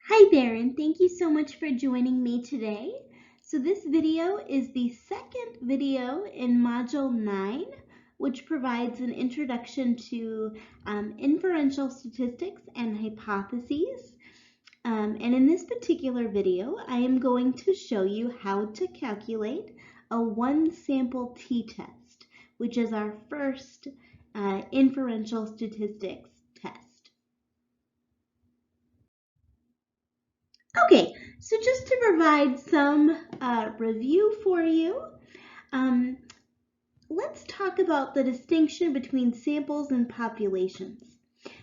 Hi there, and thank you so much for joining me today. So this video is the second video in Module 9, which provides an introduction to inferential statistics and hypotheses. And in this particular video, I am going to show you how to calculate a one-sample t-test, which is our first inferential statistics test. Okay, so just to provide some review for you, um, let's talk about the distinction between samples and populations.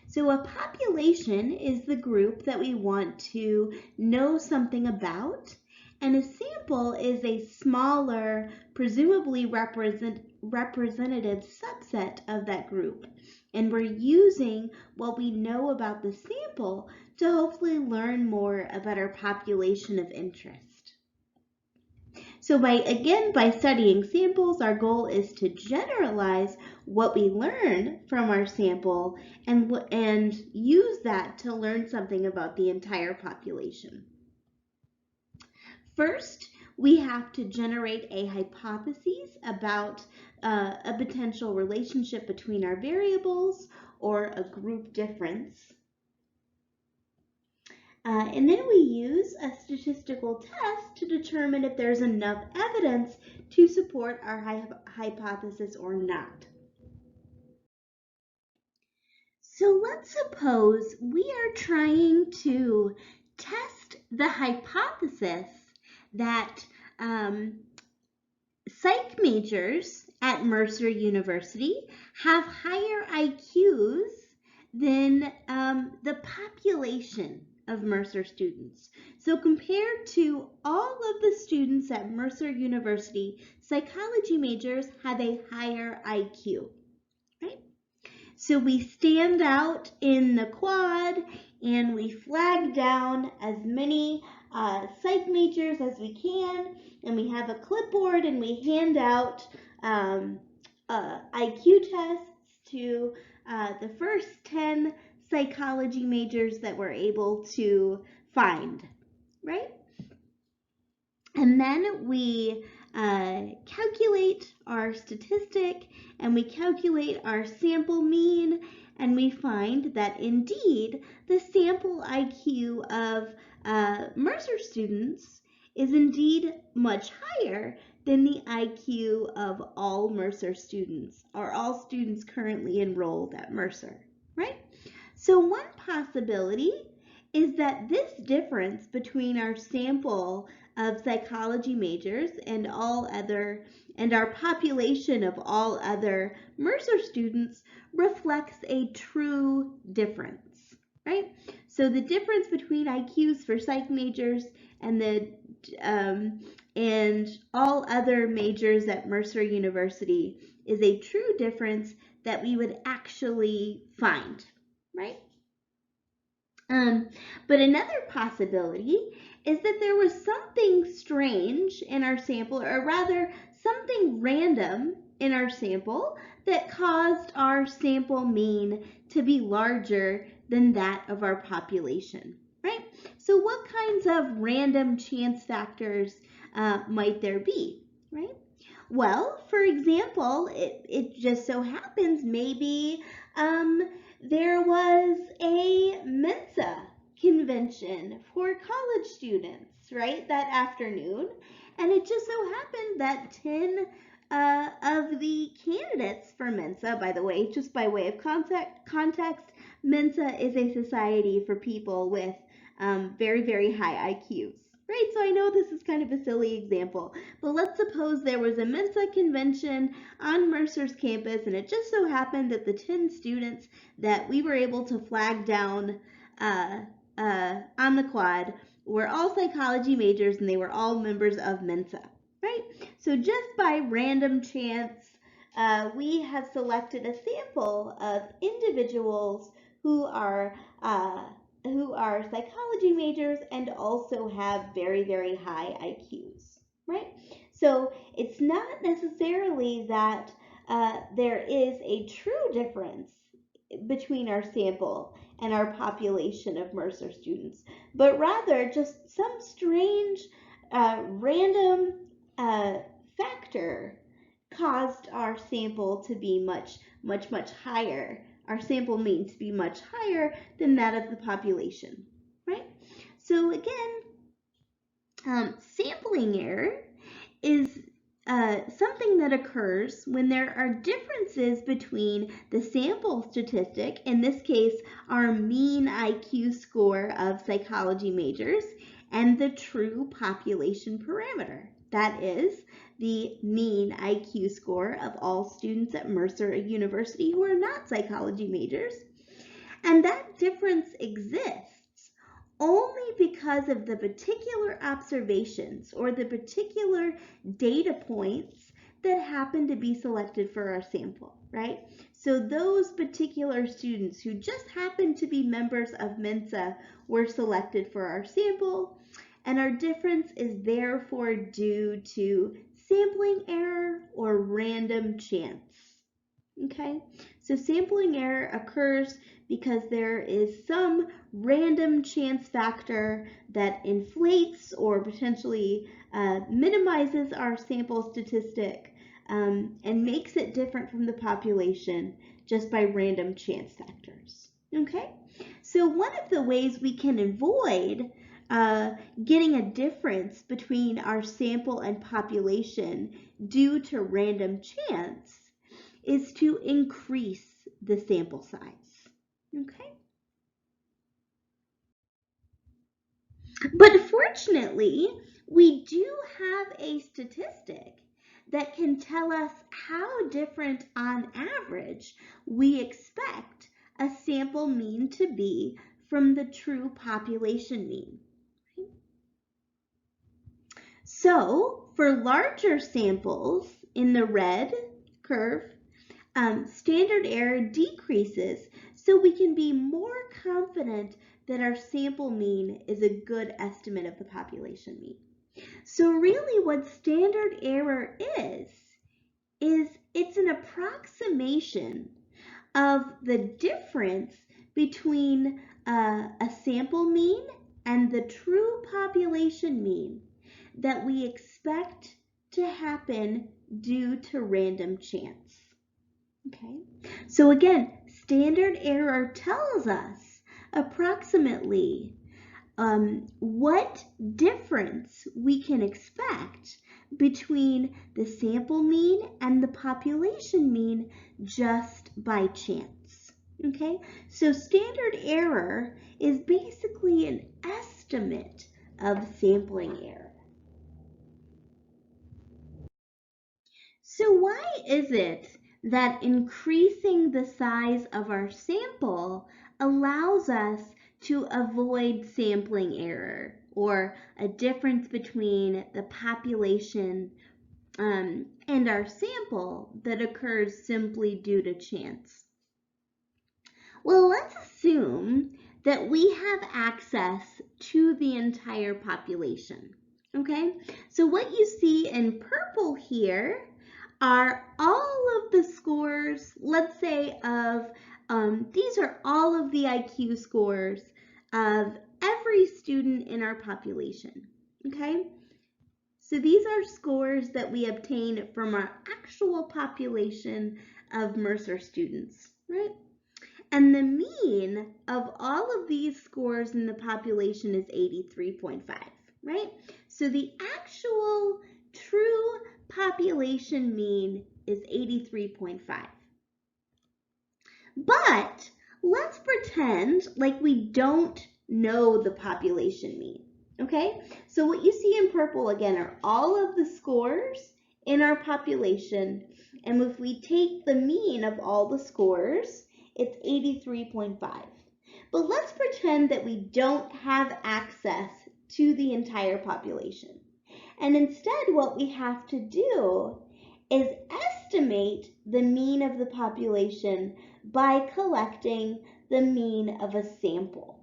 So a population is the group that we want to know something about, and a sample is a smaller, presumably representative subset of that group. And we're using what we know about the sample to hopefully learn more about our population of interest. So by studying samples, our goal is to generalize what we learn from our sample and use that to learn something about the entire population. First, we have to generate a hypothesis about a potential relationship between our variables or a group difference. And then we use a statistical test to determine if there's enough evidence to support our hypothesis or not. So let's suppose we are trying to test the hypothesis that psych majors at Mercer University have higher IQs than the population of Mercer students. So compared to all of the students at Mercer University, psychology majors have a higher IQ, right? So we stand out in the quad and we flag down as many psych majors as we can, and we have a clipboard and we hand out IQ tests to the first 10 psychology majors that we're able to find, right? And then we calculate our statistic and we calculate our sample mean, and we find that indeed the sample IQ of Mercer students is indeed much higher than the IQ of all Mercer students, or all students currently enrolled at Mercer, right? So one possibility is that this difference between our sample of psychology majors and our population of all other Mercer students reflects a true difference, right? So the difference between IQs for psych majors and all other majors at Mercer University is a true difference that we would actually find, right? But another possibility is that there was something strange in our sample, or rather something random in our sample that caused our sample mean to be larger than that of our population, right? So what kinds of random chance factors might there be, right? Well, for example, it just so happens maybe there was a Mensa convention for college students, right, that afternoon. And it just so happened that 10 of the candidates for Mensa, by the way, just by way of context, Mensa is a society for people with very, very high IQs. Right, so I know this is kind of a silly example, but let's suppose there was a Mensa convention on Mercer's campus, and it just so happened that the 10 students that we were able to flag down on the quad were all psychology majors, and they were all members of Mensa, right? So just by random chance, we have selected a sample of individuals who are psychology majors and also have very, very high IQs, right? So it's not necessarily that there is a true difference between our sample and our population of Mercer students, but rather just some strange random factor caused our sample to be much higher, our sample mean to be much higher than that of the population, right? So again, sampling error is something that occurs when there are differences between the sample statistic, in this case our mean IQ score of psychology majors, and the true population parameter. That is the mean IQ score of all students at Mercer University who are not psychology majors. And that difference exists only because of the particular observations or the particular data points that happen to be selected for our sample, right? So those particular students who just happen to be members of Mensa were selected for our sample, and our difference is therefore due to sampling error or random chance. Okay, so sampling error occurs because there is some random chance factor that inflates or potentially minimizes our sample statistic and makes it different from the population just by random chance factors. Okay, so one of the ways we can avoid getting a difference between our sample and population due to random chance is to increase the sample size, okay? But fortunately, we do have a statistic that can tell us how different on average we expect a sample mean to be from the true population mean. So for larger samples in the red curve, standard error decreases so we can be more confident that our sample mean is a good estimate of the population mean. So really what standard error is it's an approximation of the difference between a sample mean and the true population mean that we expect to happen due to random chance. Okay, so again, standard error tells us approximately what difference we can expect between the sample mean and the population mean just by chance. Okay, so standard error is basically an estimate of sampling error. So why is it that increasing the size of our sample allows us to avoid sampling error or a difference between the population and our sample that occurs simply due to chance? Well, let's assume that we have access to the entire population. Okay, so what you see in purple here are all of the scores, let's say of, these are all of the IQ scores of every student in our population, okay? So these are scores that we obtain from our actual population of Mercer students, right? And the mean of all of these scores in the population is 83.5, right? So the actual true population mean is 83.5. But let's pretend like we don't know the population mean, okay? So what you see in purple again are all of the scores in our population, and if we take the mean of all the scores, it's 83.5. But let's pretend that we don't have access to the entire population. And instead what we have to do is estimate the mean of the population by collecting the mean of a sample.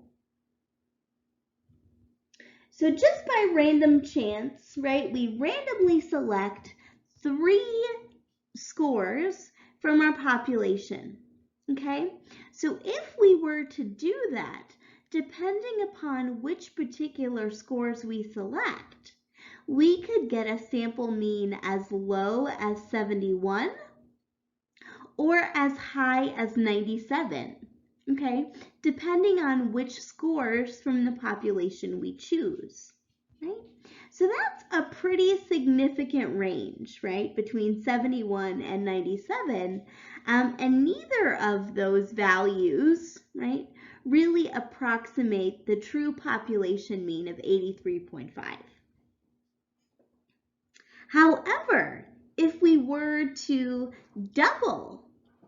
So just by random chance, right, we randomly select 3 scores from our population. Okay, So if we were to do that, depending upon which particular scores we select, we could get a sample mean as low as 71 or as high as 97, okay, depending on which scores from the population we choose, right? So that's a pretty significant range, right, between 71 and 97, and neither of those values, right, really approximate the true population mean of 83.5. However, if we were to double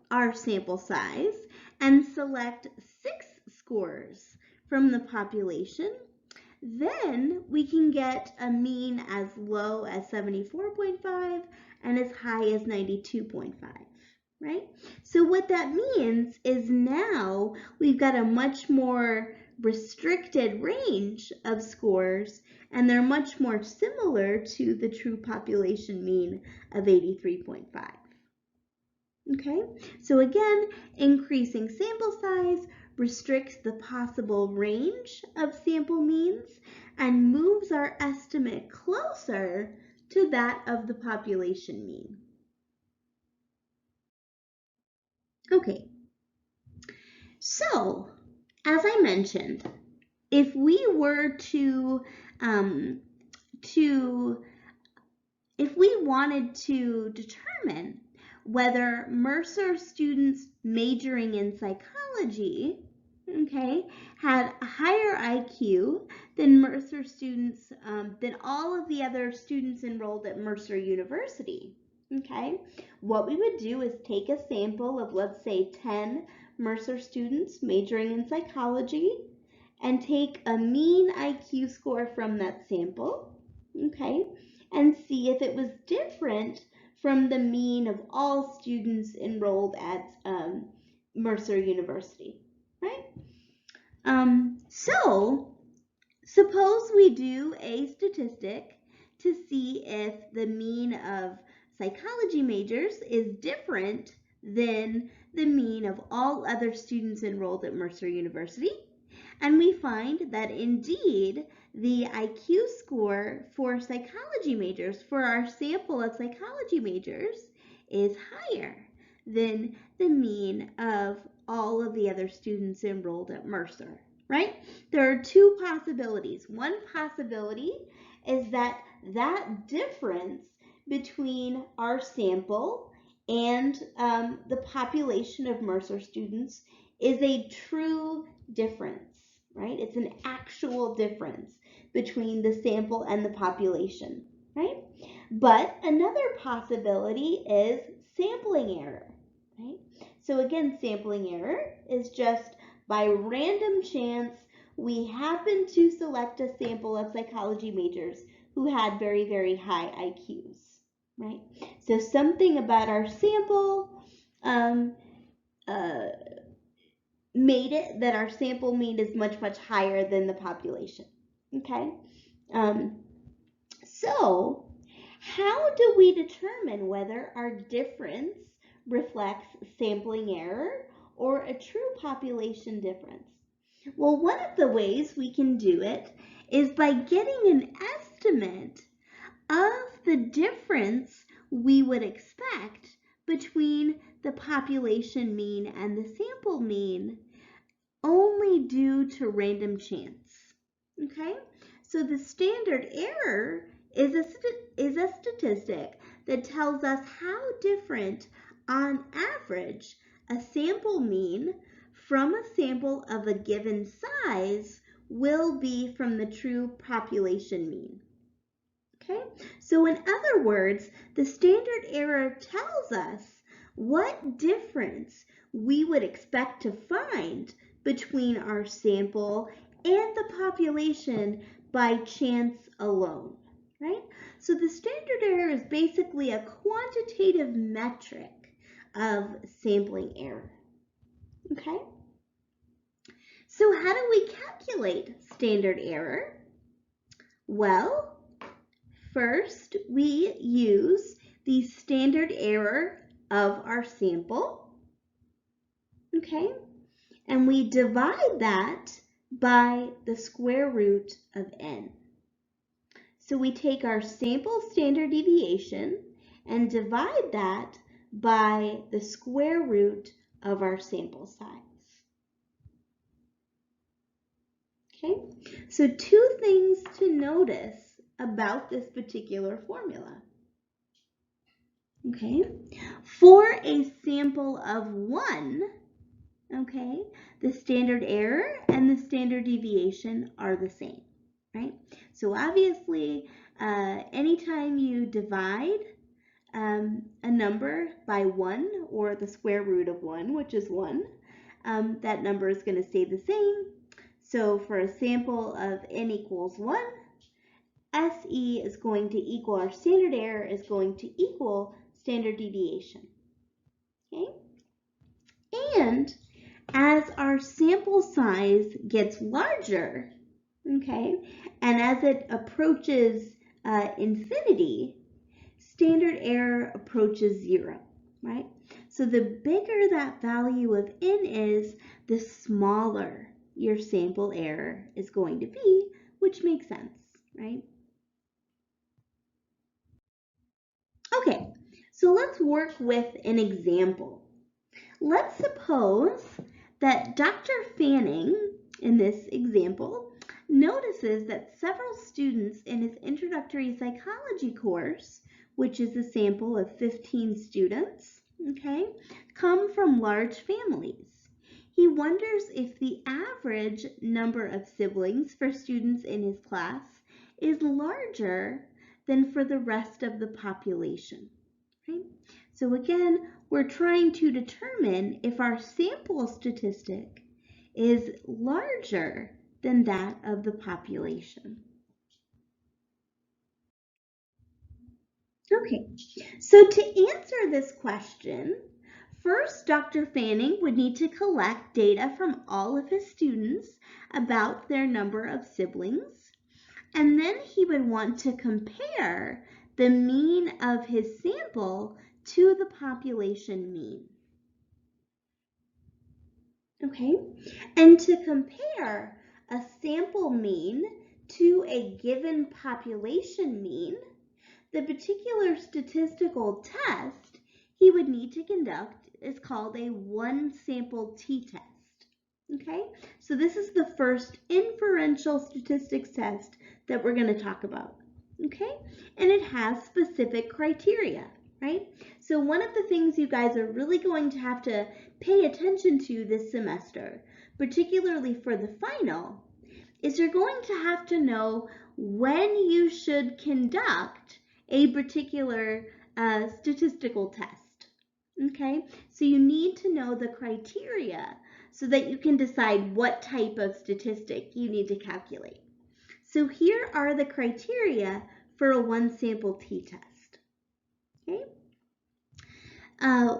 our sample size and select 6 scores from the population, then we can get a mean as low as 74.5 and as high as 92.5, right? So what that means is now we've got a much more restricted range of scores, and they're much more similar to the true population mean of 83.5. Okay, so again, increasing sample size restricts the possible range of sample means and moves our estimate closer to that of the population mean. Okay, so as I mentioned, if we were if we wanted to determine whether Mercer students majoring in psychology, okay, had a higher IQ than Mercer students, than all of the other students enrolled at Mercer University, okay, what we would do is take a sample of, let's say, 10 Mercer students majoring in psychology and take a mean IQ score from that sample, okay, and see if it was different from the mean of all students enrolled at Mercer University, right? So suppose we do a statistic to see if the mean of psychology majors is different than the mean of all other students enrolled at Mercer University. And we find that indeed the IQ score for psychology majors, for our sample of psychology majors, is higher than the mean of all of the other students enrolled at Mercer, right? There are two possibilities. One possibility is that that difference between our sample and the population of Mercer students is a true difference, right? It's an actual difference between the sample and the population, right? But another possibility is sampling error, right? So again, sampling error is just by random chance, we happen to select a sample of psychology majors who had very, very high IQs, right? So something about our sample made it that our sample mean is much, much higher than the population, okay? So how do we determine whether our difference reflects sampling error or a true population difference? Well, one of the ways we can do it is by getting an estimate of the difference we would expect between the population mean and the sample mean only due to random chance, okay? So the standard error is a statistic that tells us how different, on average, a sample mean from a sample of a given size will be from the true population mean. Okay, so in other words, the standard error tells us what difference we would expect to find between our sample and the population by chance alone, right? So the standard error is basically a quantitative metric of sampling error, okay? So how do we calculate standard error? Well, first, we use the standard error of our sample, okay? and we divide that by the square root of n. So we take our sample standard deviation and divide that by the square root of our sample size. Okay, so two things to notice about this particular formula. Okay, for a sample of 1, okay, the standard error and the standard deviation are the same, right? So obviously, anytime you divide a number by 1 or the square root of 1, which is 1, that number is going to stay the same. So for a sample of n equals 1, SE is going to equal, our standard error is going to equal standard deviation. Okay? And as our sample size gets larger, okay, and as it approaches infinity, standard error approaches 0, right? So the bigger that value of n is, the smaller your sample error is going to be, which makes sense, right? Okay, so let's work with an example. Let's suppose that Dr. Fanning, in this example, notices that several students in his introductory psychology course, which is a sample of 15 students, okay, come from large families. He wonders if the average number of siblings for students in his class is larger than for the rest of the population. Right? So again, we're trying to determine if our sample statistic is larger than that of the population. Okay, so to answer this question, first Dr. Fanning would need to collect data from all of his students about their number of siblings, and then he would want to compare the mean of his sample to the population mean. Okay, and to compare a sample mean to a given population mean, the particular statistical test he would need to conduct is called a one-sample t-test. Okay, so this is the first inferential statistics test that we're going to talk about. Okay, and it has specific criteria, right? So one of the things you guys are really going to have to pay attention to this semester, particularly for the final, is you're going to have to know when you should conduct a particular statistical test. Okay, so you need to know the criteria so that you can decide what type of statistic you need to calculate. So here are the criteria for a one-sample t-test. Okay.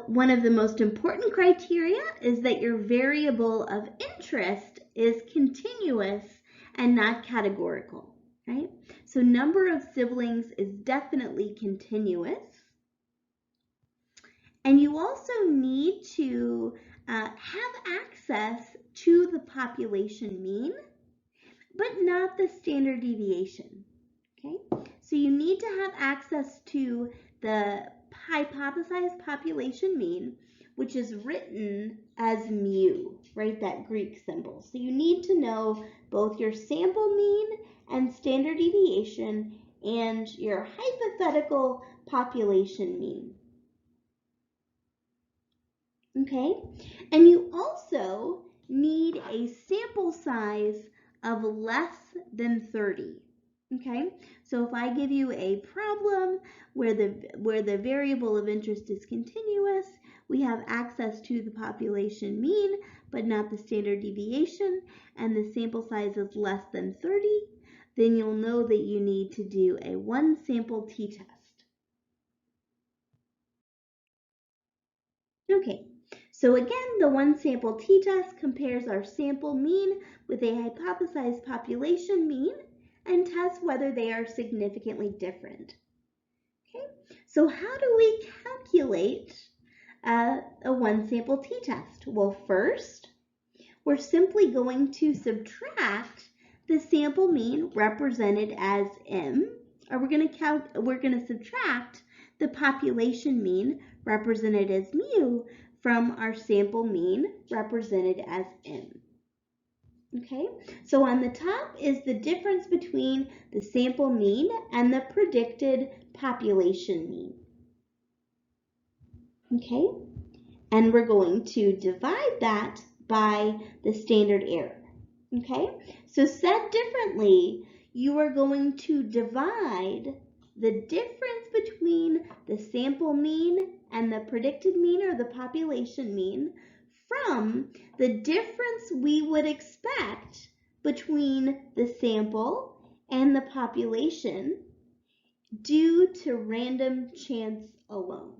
One of the most important criteria is that your variable of interest is continuous and not categorical, right? So number of siblings is definitely continuous. And you also need to have access to the population mean, but not the standard deviation, okay? So you need to have access to the hypothesized population mean, which is written as mu, right? That Greek symbol. So you need to know both your sample mean and standard deviation and your hypothetical population mean. Okay, and you also need a sample size of less than 30. Okay, so if I give you a problem where the variable of interest is continuous, we have access to the population mean, but not the standard deviation, and the sample size is less than 30, then you'll know that you need to do a one-sample t-test. Okay, so again, the one-sample t-test compares our sample mean with a hypothesized population mean and tests whether they are significantly different. Okay, so how do we calculate a one-sample t-test? Well, first, we're simply going to subtract the sample mean represented as M, or we're going to subtract the population mean represented as mu from our sample mean represented as M. Okay, so on the top is the difference between the sample mean and the predicted population mean. Okay, and we're going to divide that by the standard error. Okay, so said differently, you are going to divide the difference between the sample mean and the predicted mean or the population mean from the difference we would expect between the sample and the population due to random chance alone.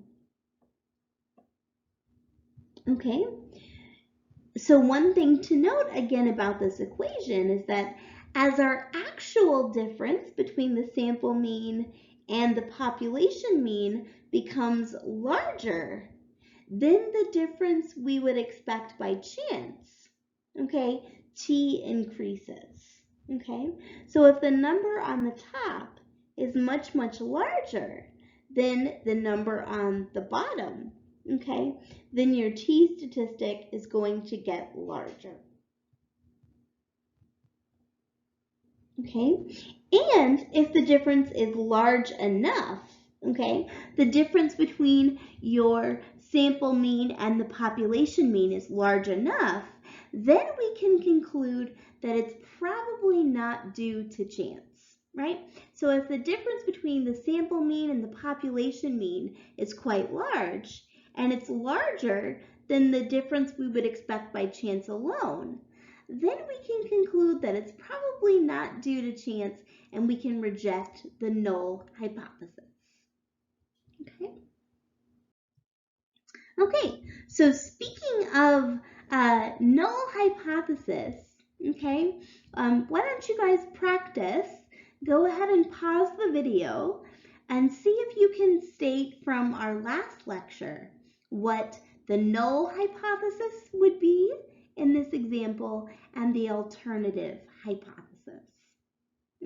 Okay, so one thing to note again about this equation is that as our actual difference between the sample mean and the population mean becomes larger than the difference we would expect by chance, okay, t increases, okay? So if the number on the top is much, much larger than the number on the bottom, okay, then your t statistic is going to get larger. Okay, and if the difference is large enough, okay, the difference between your sample mean and the population mean is large enough, then we can conclude that it's probably not due to chance, right? So if the difference between the sample mean and the population mean is quite large, and it's larger than the difference we would expect by chance alone, then we can conclude that it's probably not due to chance and we can reject the null hypothesis. Okay, so speaking of null hypothesis, okay, why don't you guys practice? Go ahead and pause the video and see if you can state from our last lecture what the null hypothesis would be in this example and the alternative hypothesis.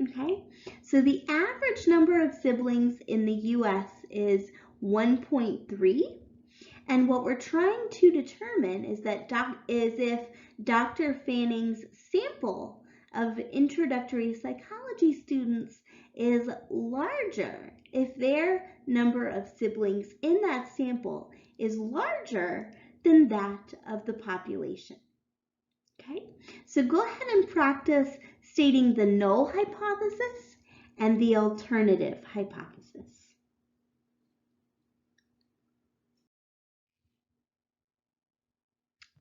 Okay, so the average number of siblings in the US is 1.3, and what we're trying to determine is if Dr. Fanning's sample of introductory psychology students is larger, if their number of siblings in that sample is larger than that of the population. Okay, so go ahead and practice stating the null hypothesis and the alternative hypothesis.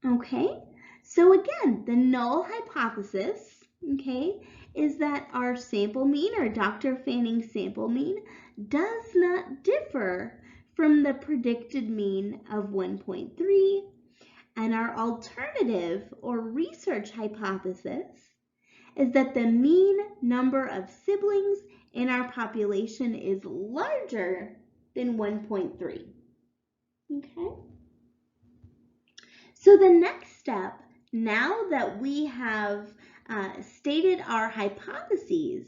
Okay, so again, the null hypothesis, okay, is that our sample mean, or Dr. Fanning's sample mean, does not differ from the predicted mean of 1.3, and our alternative or research hypothesis is that the mean number of siblings in our population is larger than 1.3. Okay? So the next step, now that we have stated our hypotheses,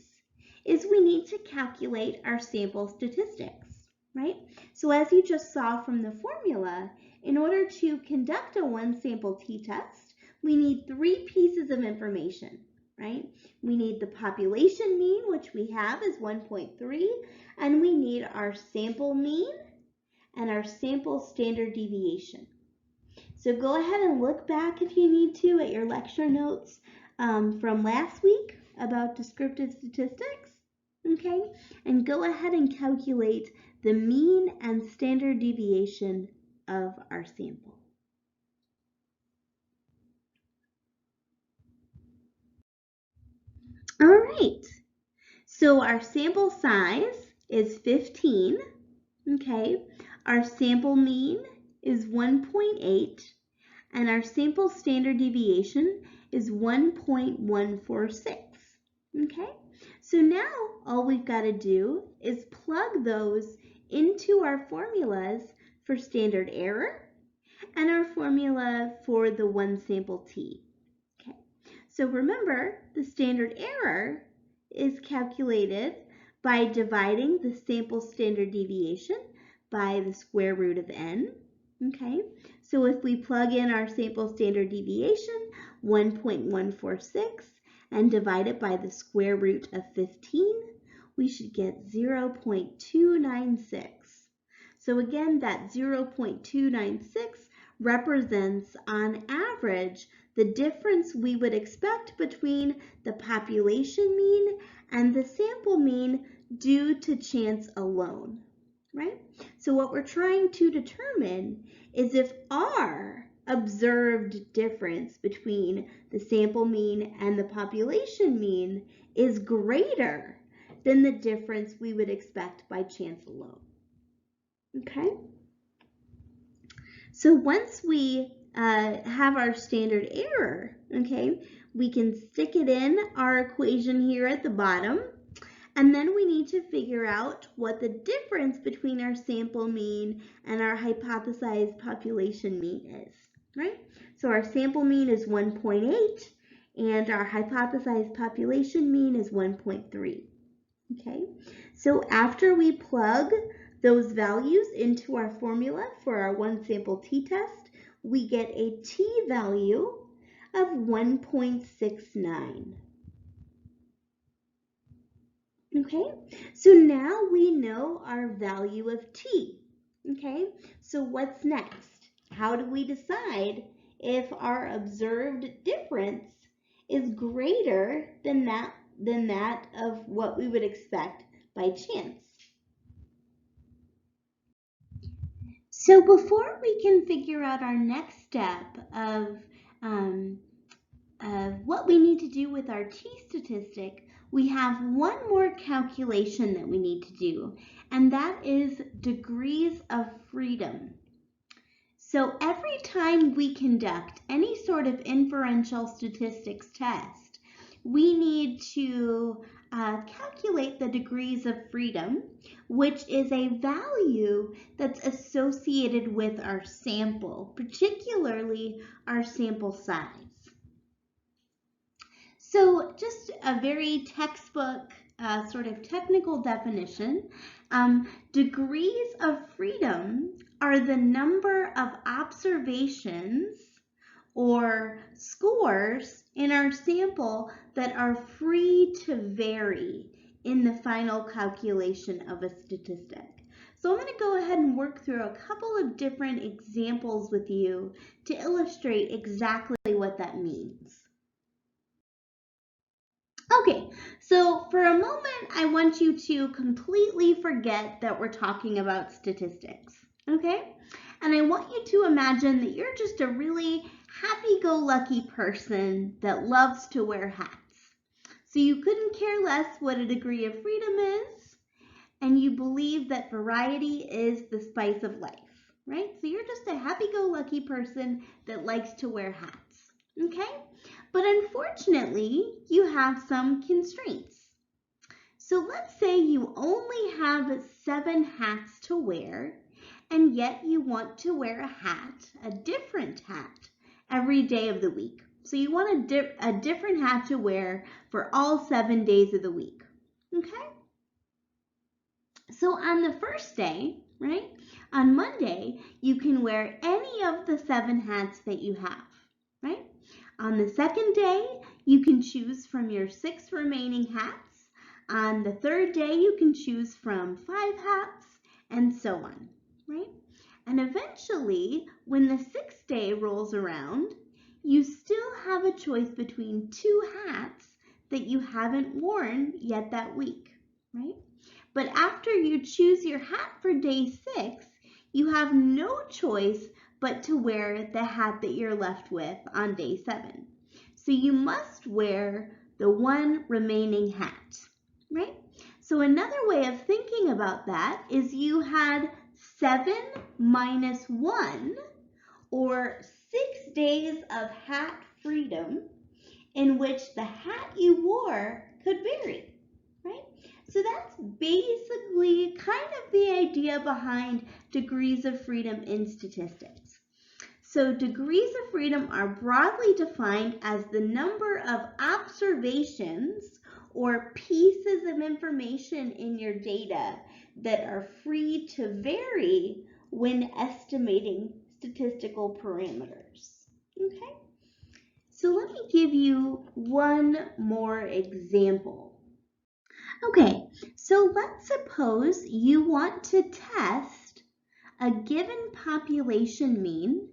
is we need to calculate our sample statistics, right? So as you just saw from the formula, in order to conduct a one-sample t-test, we need 3 pieces of information, right? We need the population mean, which we have is 1.3, and we need our sample mean and our sample standard deviation. So go ahead and look back if you need to at your lecture notes from last week about descriptive statistics, okay? And go ahead and calculate the mean and standard deviation of our sample. All right, so our sample size is 15, okay? Our sample mean is 1.8, and our sample standard deviation is 1.146, okay? So now all we've got to do is plug those into our formulas for standard error and our formula for the one sample t. So remember, the standard error is calculated by dividing the sample standard deviation by the square root of n. Okay, so if we plug in our sample standard deviation, 1.146, and divide it by the square root of 15, we should get 0.296. So again, that 0.296 represents, on average, the difference we would expect between the population mean and the sample mean due to chance alone, right? So what we're trying to determine is if our observed difference between the sample mean and the population mean is greater than the difference we would expect by chance alone. Okay? So once we have our standard error, okay, we can stick it in our equation here at the bottom, and then we need to figure out what the difference between our sample mean and our hypothesized population mean is, right? So our sample mean is 1.8, and our hypothesized population mean is 1.3, okay? So after we plug those values into our formula for our one sample t-test, we get a t-value of 1.69. Okay, so now we know our value of t. Okay, so what's next? How do we decide if our observed difference is greater than that of what we would expect by chance? So before we can figure out our next step of what we need to do with our t-statistic, we have one more calculation that we need to do, and that is degrees of freedom. So every time we conduct any sort of inferential statistics test, we need to calculate the degrees of freedom, which is a value that's associated with our sample, particularly our sample size. So just a very textbook sort of technical definition, degrees of freedom are the number of observations or scores in our sample that are free to vary in the final calculation of a statistic. So I'm going to go ahead and work through a couple of different examples with you to illustrate exactly what that means. Okay, so for a moment, I want you to completely forget that we're talking about statistics, okay? And I want you to imagine that you're just a really happy-go-lucky person that loves to wear hats. So you couldn't care less what a degree of freedom is, and you believe that variety is the spice of life, right? So you're just a happy-go-lucky person that likes to wear hats, okay? But unfortunately, you have some constraints. So let's say you only have 7 hats to wear, and yet you want to wear a different hat, every day of the week. So you want a different hat to wear for all 7 days of the week, okay? So on the first day, right, on Monday, you can wear any of the 7 hats that you have, right? On the second day, you can choose from your 6 remaining hats. On the third day, you can choose from 5 hats, and so on, right? And eventually, when the 6th day rolls around, you still have a choice between 2 hats that you haven't worn yet that week, right? But after you choose your hat for day 6, you have no choice but to wear the hat that you're left with on day 7. So you must wear the one remaining hat, right? So another way of thinking about that is you had 7 minus 1, or 6 days of hat freedom in which the hat you wore could vary, right? So that's basically kind of the idea behind degrees of freedom in statistics. So degrees of freedom are broadly defined as the number of observations or pieces of information in your data that are free to vary when estimating statistical parameters. Okay? So let me give you one more example. Okay, so let's suppose you want to test a given population mean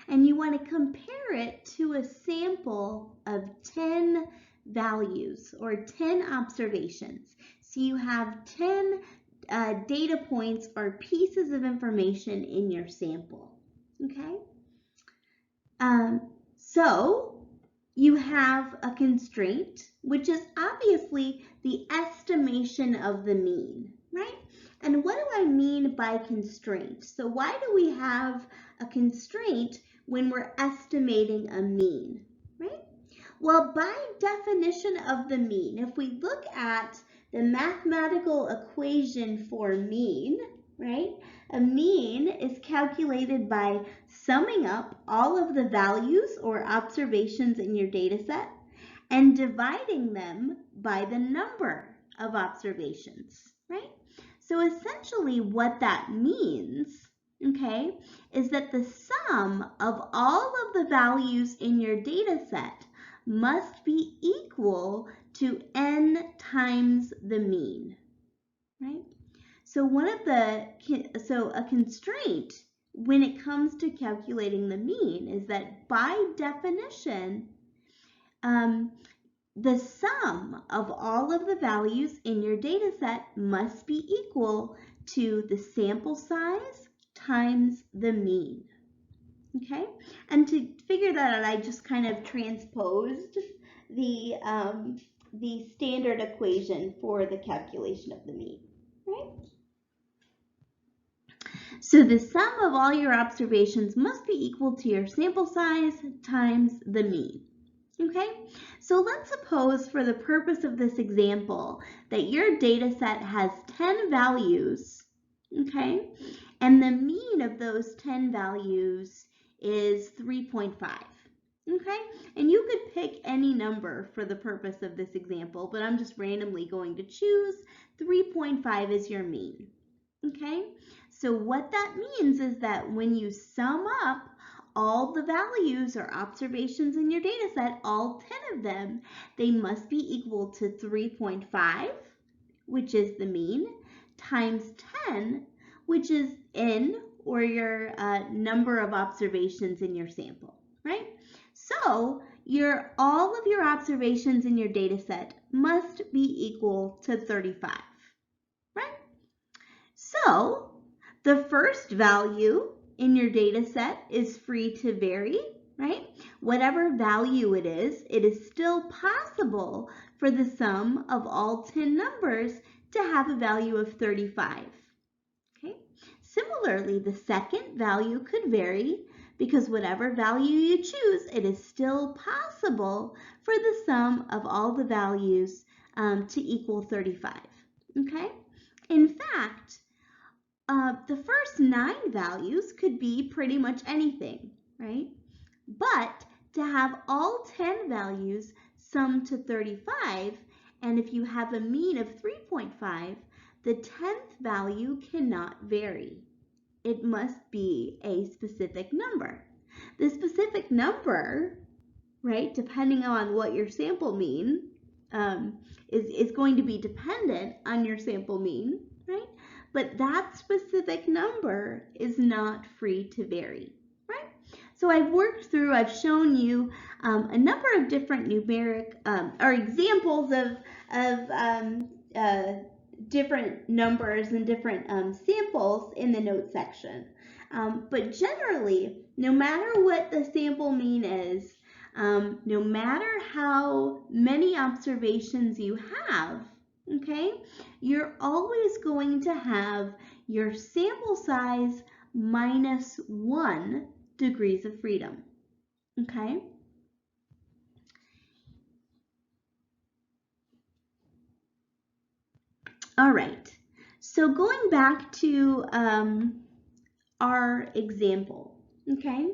and you want to compare it to a sample of 10 values or 10 observations. So you have 10 data points or pieces of information in your sample. Okay? So you have a constraint, which is obviously the estimation of the mean, right? And what do I mean by constraint? So why do we have a constraint when we're estimating a mean, right? Well, by definition of the mean, if we look at the mathematical equation for mean, right? A mean is calculated by summing up all of the values or observations in your data set and dividing them by the number of observations, right? So essentially what that means, okay, is that the sum of all of the values in your data set must be equal to n times the mean, right? So a constraint when it comes to calculating the mean is that by definition, the sum of all of the values in your data set must be equal to the sample size times the mean. Okay, and to figure that out, I just kind of transposed the standard equation for the calculation of the mean, right? So the sum of all your observations must be equal to your sample size times the mean. Okay, so let's suppose for the purpose of this example that your data set has 10 values, okay, and the mean of those 10 values is 3.5. Okay, and you could pick any number for the purpose of this example, but I'm just randomly going to choose 3.5 as your mean. Okay, so what that means is that when you sum up all the values or observations in your data set, all 10 of them, they must be equal to 3.5, which is the mean, times 10, which is n, or your number of observations in your sample, right? So all of your observations in your data set must be equal to 35, right? So the first value in your data set is free to vary, right? Whatever value it is still possible for the sum of all 10 numbers to have a value of 35. Okay? Similarly, the second value could vary because whatever value you choose, it is still possible for the sum of all the values to equal 35. Okay? In fact, the first 9 values could be pretty much anything, right? But to have all 10 values sum to 35, and if you have a mean of 3.5, the 10th value cannot vary. It must be a specific number. The specific number, right, depending on what your sample mean, is going to be dependent on your sample mean, right? But that specific number is not free to vary, right? So I've shown you a number of different numeric or examples of different numbers and different samples in the notes section. But generally, no matter what the sample mean is, no matter how many observations you have, okay, you're always going to have your sample size minus 1 degrees of freedom, okay? All right, so going back to our example, okay?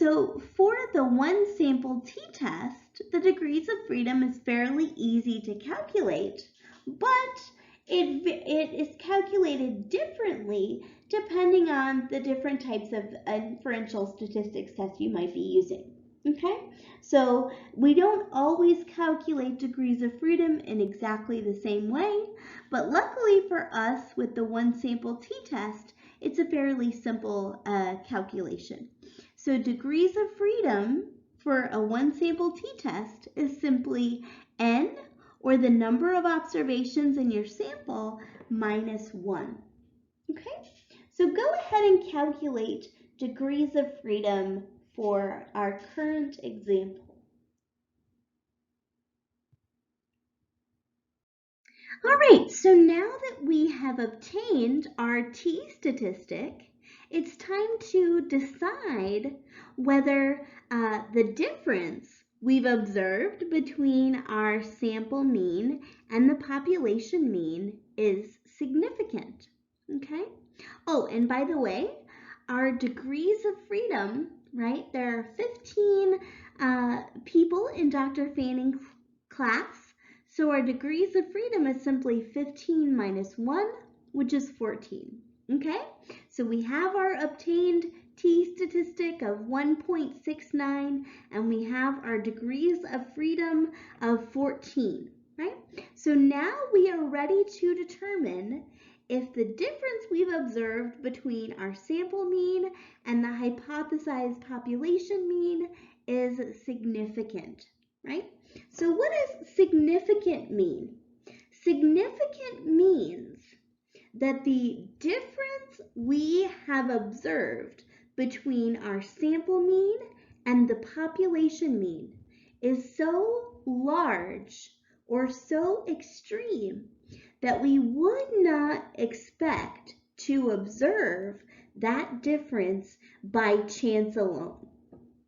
So for the one sample t-test, the degrees of freedom is fairly easy to calculate, but it is calculated differently depending on the different types of inferential statistics tests you might be using. Okay, so we don't always calculate degrees of freedom in exactly the same way, but luckily for us with the one sample t-test, it's a fairly simple calculation. So degrees of freedom for a one sample t-test is simply n, or the number of observations in your sample, minus 1. Okay, so go ahead and calculate degrees of freedom for our current example. All right, so now that we have obtained our t-statistic, it's time to decide whether the difference we've observed between our sample mean and the population mean is significant, okay? Oh, and by the way, our degrees of freedom, right? There are 15 people in Dr. Fanning's class, so our degrees of freedom is simply 15 minus 1, which is 14. Okay, so we have our obtained t-statistic of 1.69, and we have our degrees of freedom of 14, right? So now we are ready to determine if the difference we've observed between our sample mean and the hypothesized population mean is significant, right? So what does significant mean? Significant means that the difference we have observed between our sample mean and the population mean is so large or so extreme that we would not expect to observe that difference by chance alone,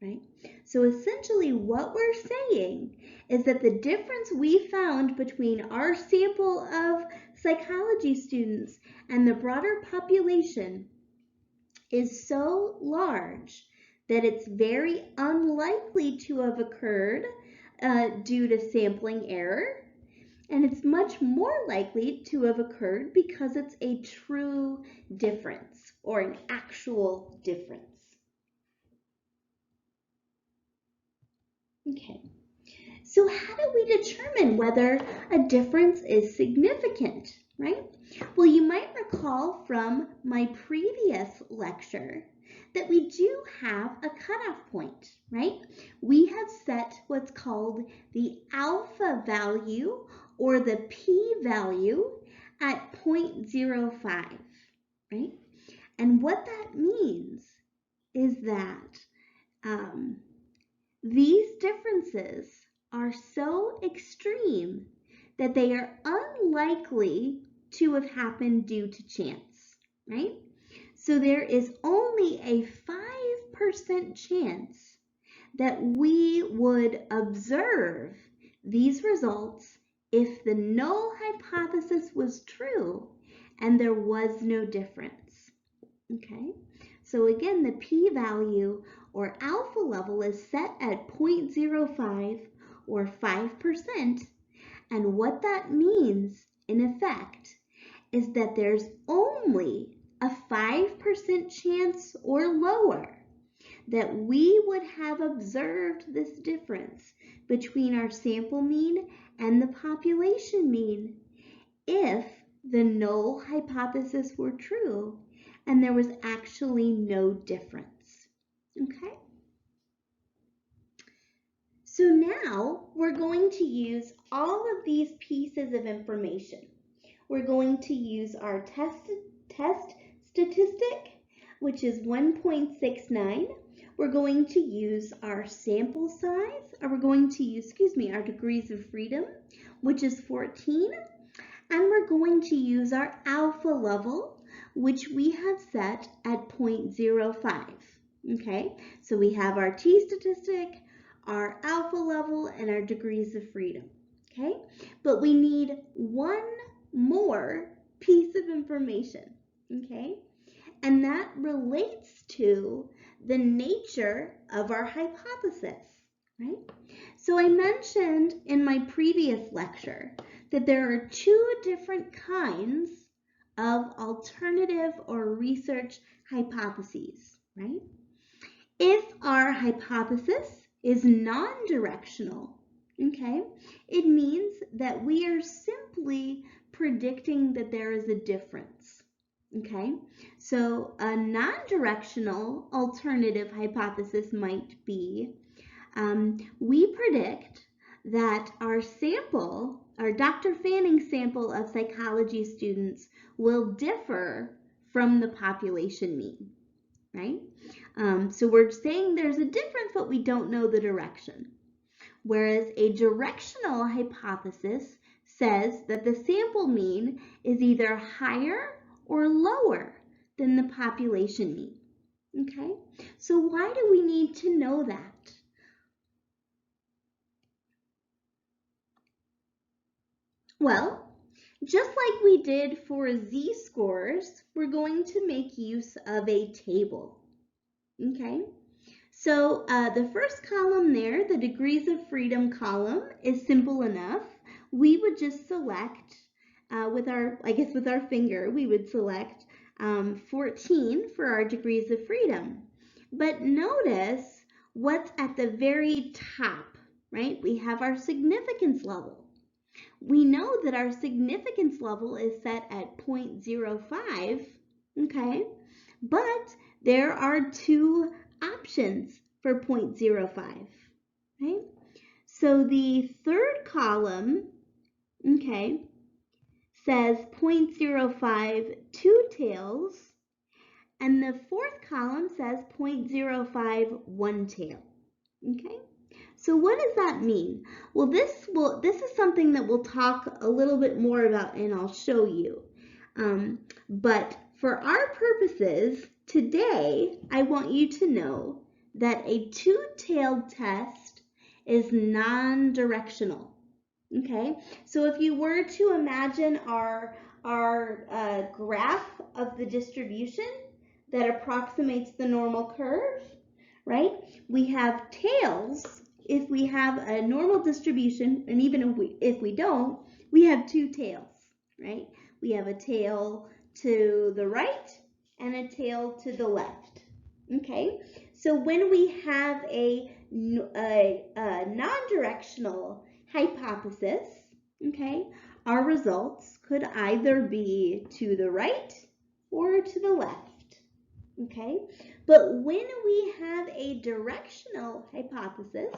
right? So essentially what we're saying is that the difference we found between our sample of psychology students and the broader population is so large that it's very unlikely to have occurred due to sampling error, and it's much more likely to have occurred because it's a true difference or an actual difference. Okay, so how do we determine whether a difference is significant, right? Well, you might recall from my previous lecture that we do have a cutoff point, right? We have set what's called the alpha value or the p-value at 0.05, right? And what that means is that these differences are so extreme that they are unlikely to have happened due to chance, right? So there is only a 5% chance that we would observe these results if the null hypothesis was true and there was no difference, okay? So again, the p-value or alpha level is set at 0.05 or 5%, and what that means in effect is that there's only a 5% chance or lower that we would have observed this difference between our sample mean and the population mean if the null hypothesis were true and there was actually no difference. Okay? So now we're going to use all of these pieces of information. We're going to use our test statistic, which is 1.69. We're going to use our sample size, or we're going to use, our degrees of freedom, which is 14. And we're going to use our alpha level, which we have set at 0.05. Okay, so we have our t-statistic, our alpha level, and our degrees of freedom. Okay, but we need one more piece of information. Okay, and that relates to the nature of our hypothesis, right? So I mentioned in my previous lecture that there are two different kinds of alternative or research hypotheses, right? If our hypothesis is non-directional, okay, it means that we are simply predicting that there is a difference, okay? So a non-directional alternative hypothesis might be, we predict that our sample, our Dr. Fanning sample of psychology students will differ from the population mean, right? So we're saying there's a difference, but we don't know the direction. Whereas a directional hypothesis says that the sample mean is either higher or lower than the population mean. Okay, so why do we need to know that? Well, just like we did for z-scores, we're going to make use of a table. Okay, so the first column there, the degrees of freedom column, is simple enough. We would just select with our finger, we would select 14 for our degrees of freedom. But notice what's at the very top, right? We have our significance level. We know that our significance level is set at 0.05, okay? But there are two options for 0.05, right? So the third column, okay, says 0.05 two tails, and the fourth column says 0.05 one tail, okay? So what does that mean? Well, this is something that we'll talk a little bit more about, and I'll show you. But for our purposes today, I want you to know that a two-tailed test is non-directional. Okay, so if you were to imagine our graph of the distribution that approximates the normal curve, right? We have tails if we have a normal distribution, and even if we don't, we have two tails, right? We have a tail to the right and a tail to the left, okay? So when we have a non-directional hypothesis, okay, our results could either be to the right or to the left, okay? But when we have a directional hypothesis,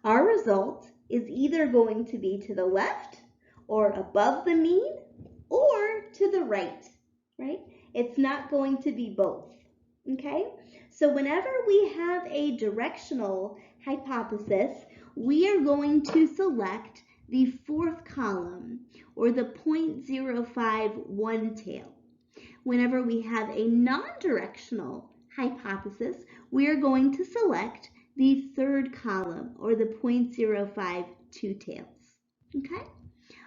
our result is either going to be to the left or above the mean or to the right, right? It's not going to be both, okay? So whenever we have a directional hypothesis, we are going to select the fourth column, or the 0.05 one tail. Whenever we have a non-directional hypothesis, we are going to select the third column, or the 0.05 two tails. Okay?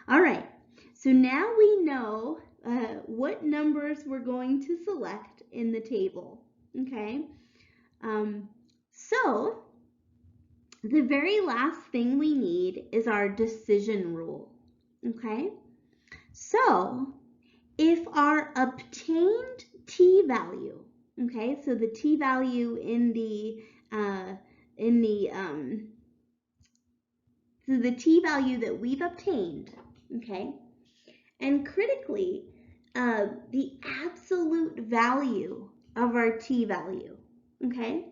All right. So now we know what numbers we're going to select in the table. Okay? So the very last thing we need is our decision rule. Okay? So if our obtained t-value, okay, so the t-value so the t-value that we've obtained, okay, and critically, the absolute value of our t-value, okay,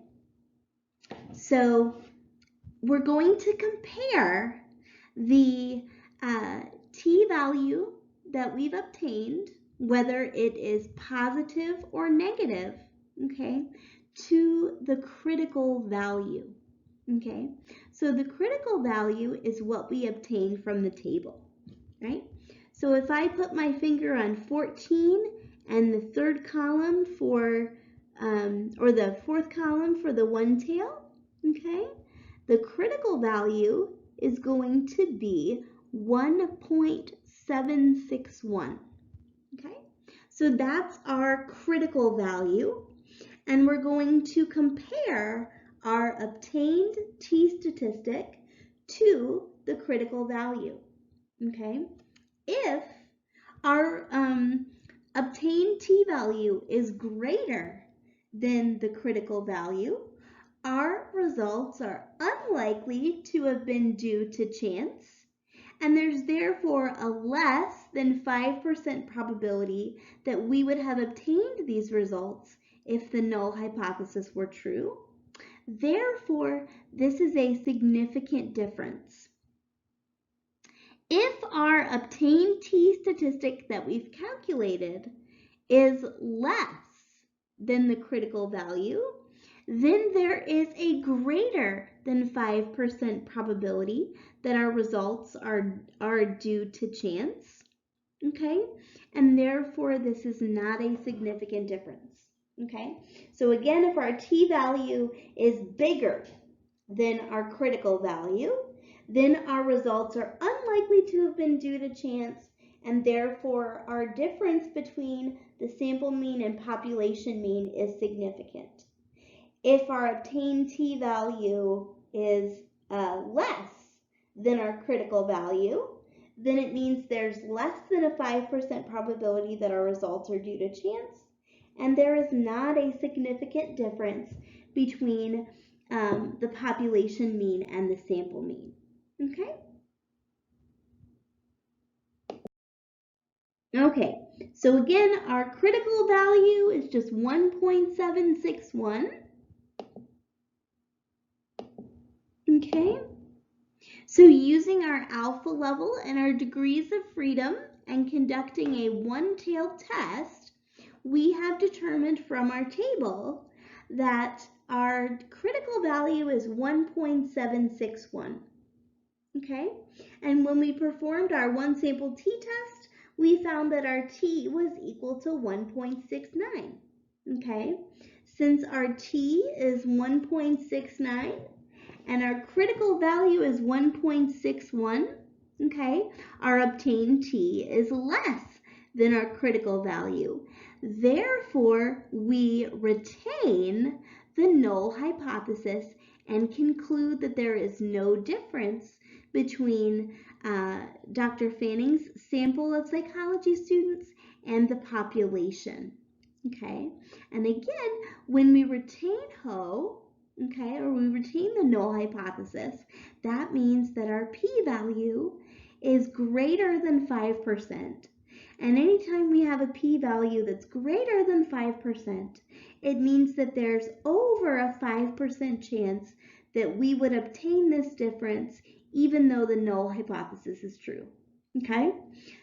so we're going to compare the t-value that we've obtained, whether it is positive or negative, okay, to the critical value, okay? So the critical value is what we obtain from the table, right? So if I put my finger on 14 and the third column for, or the fourth column for the one tail, okay, the critical value is going to be 1.761. Okay, so that's our critical value. and we're going to compare our obtained t-statistic to the critical value, okay? If our obtained t-value is greater than the critical value, our results are unlikely to have been due to chance, and there's therefore a less than 5% probability that we would have obtained these results if the null hypothesis were true. Therefore, this is a significant difference. If our obtained t-statistic that we've calculated is less than the critical value, then there is a greater than 5% probability that our results are due to chance, okay? And therefore, this is not a significant difference, okay? So again, if our t-value is bigger than our critical value, then our results are unlikely to have been due to chance, and therefore our difference between the sample mean and population mean is significant. If our obtained t-value is less than our critical value, then it means there's less than a 5% probability that our results are due to chance, and there is not a significant difference between the population mean and the sample mean, okay? Okay, so again, our critical value is just 1.761. Okay, so using our alpha level and our degrees of freedom and conducting a one-tailed test, we have determined from our table that our critical value is 1.761. Okay, and when we performed our one sample t-test, we found that our t was equal to 1.69. Okay, since our t is 1.69 and our critical value is 1.61, okay, our obtained t is less than our critical value. Therefore, we retain the null hypothesis and conclude that there is no difference between Dr. Fanning's sample of psychology students and the population. Okay, and again, when we retain HO, okay, or we retain the null hypothesis, that means that our p-value is greater than 5%. And anytime we have a p-value that's greater than 5%, it means that there's over a 5% chance that we would obtain this difference even though the null hypothesis is true. Okay,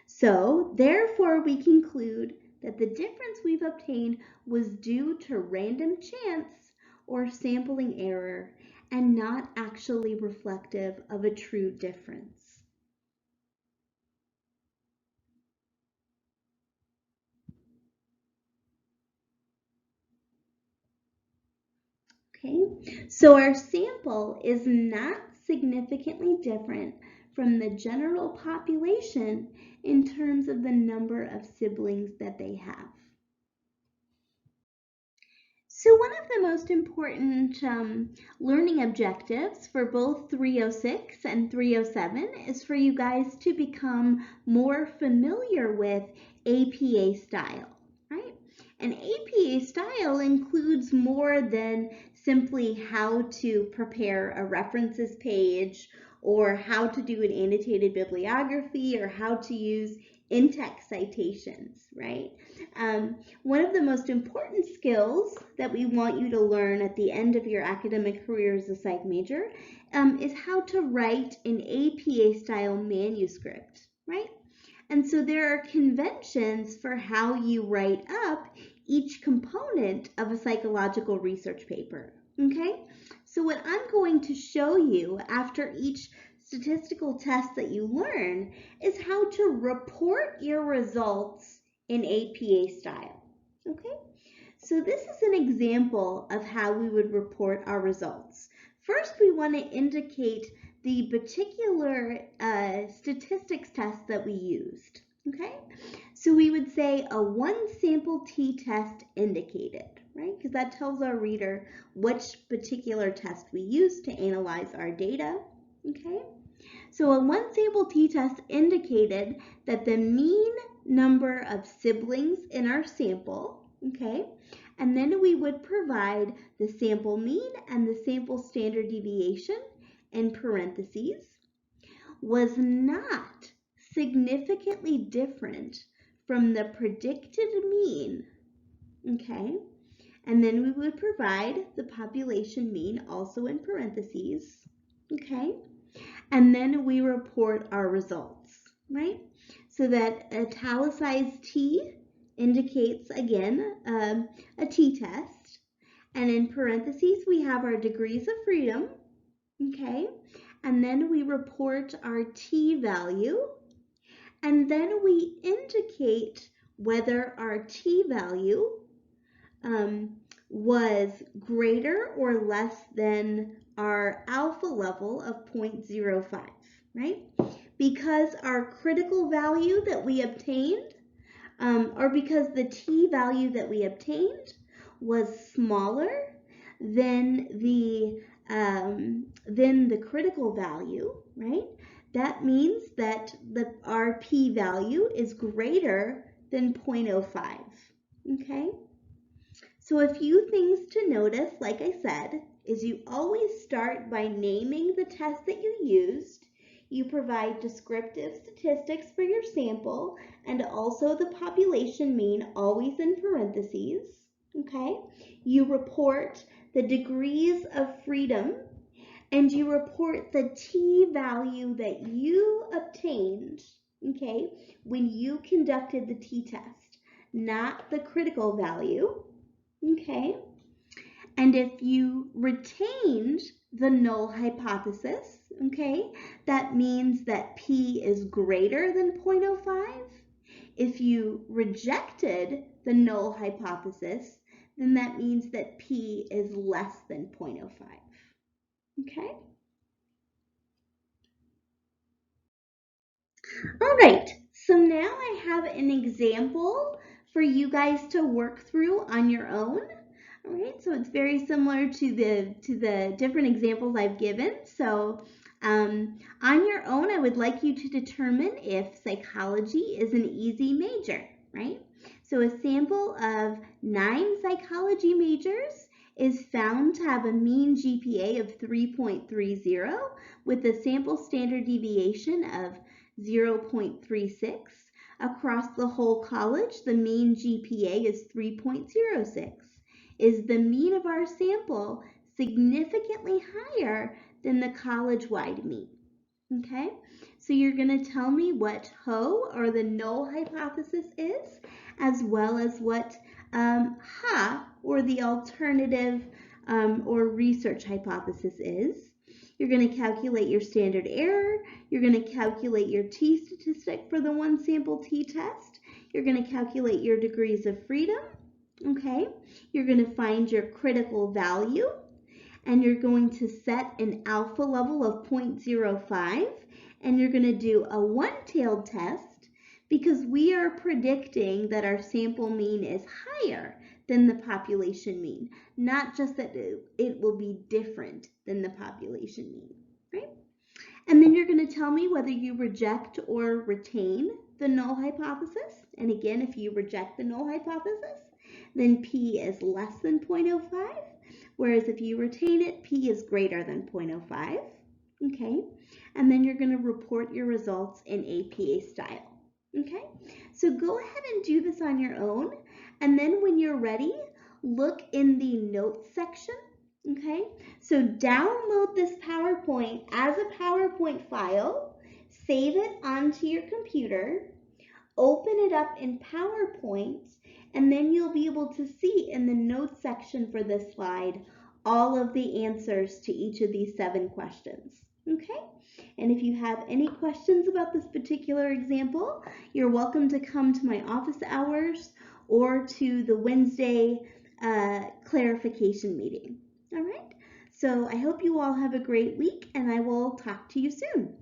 so therefore we conclude that the difference we've obtained was due to random chance or sampling error and not actually reflective of a true difference. Okay, so our sample is not significantly different from the general population in terms of the number of siblings that they have. So one of the most important learning objectives for both 306 and 307 is for you guys to become more familiar with APA style, right? And APA style includes more than simply how to prepare a references page or how to do an annotated bibliography or how to use in-text citations, right? One of the most important skills that we want you to learn at the end of your academic career as a psych major is how to write an APA style manuscript, right? And so there are conventions for how you write up each component of a psychological research paper, okay? So what I'm going to show you after each statistical test that you learn is how to report your results in APA style, okay? So this is an example of how we would report our results. First, we want to indicate the particular statistics test that we used, okay? So we would say a one sample t-test indicated, right? Because that tells our reader which particular test we use to analyze our data, okay? So a one sample t-test indicated that the mean number of siblings in our sample, okay, and then we would provide the sample mean and the sample standard deviation in parentheses, was not significantly different from the predicted mean, okay, and then we would provide the population mean also in parentheses, okay, and then we report our results, right? So that italicized T indicates, again, a t-test, and in parentheses we have our degrees of freedom, okay, and then we report our t-value, and then we indicate whether our t-value was greater or less than our alpha level of 0.05, right? Because our critical value that we obtained, or because the t-value that we obtained was smaller than the critical value, right? That means that our p-value is greater than 0.05, okay? So a few things to notice, like I said, is you always start by naming the test that you used. You provide descriptive statistics for your sample and also the population mean, always in parentheses, okay? You report the degrees of freedom and you report the t-value that you obtained, okay, when you conducted the t-test, not the critical value. Okay, and if you retained the null hypothesis, okay, that means that P is greater than 0.05. If you rejected the null hypothesis, then that means that P is less than 0.05. Okay? All right, so now I have an example for you guys to work through on your own. All right, so it's very similar to the different examples I've given. So on your own, I would like you to determine if psychology is an easy major, right? So a sample of 9 psychology majors is found to have a mean GPA of 3.30 with a sample standard deviation of 0.36. Across the whole college, the mean GPA is 3.06. Is the mean of our sample significantly higher than the college-wide mean? Okay, so you're going to tell me what HO, or the null hypothesis, is, as well as what HA, or the alternative or research hypothesis is. You're going to calculate your standard error. You're going to calculate your t-statistic for the one sample t-test. You're going to calculate your degrees of freedom. Okay, you're going to find your critical value, and you're going to set an alpha level of 0.05, and you're going to do a one-tailed test because we are predicting that our sample mean is higher than the population mean, not just that it will be different than the population mean, right? And then you're going to tell me whether you reject or retain the null hypothesis. And again, if you reject the null hypothesis, then P is less than 0.05, whereas if you retain it, P is greater than 0.05, okay? And then you're going to report your results in APA style, okay? So go ahead and do this on your own, and then when you're ready, look in the notes section, okay? So download this PowerPoint as a PowerPoint file, save it onto your computer, open it up in PowerPoint, and then you'll be able to see in the notes section for this slide all of the answers to each of these 7 questions, okay? And if you have any questions about this particular example, you're welcome to come to my office hours or to the Wednesday clarification meeting, all right? So I hope you all have a great week, and I will talk to you soon.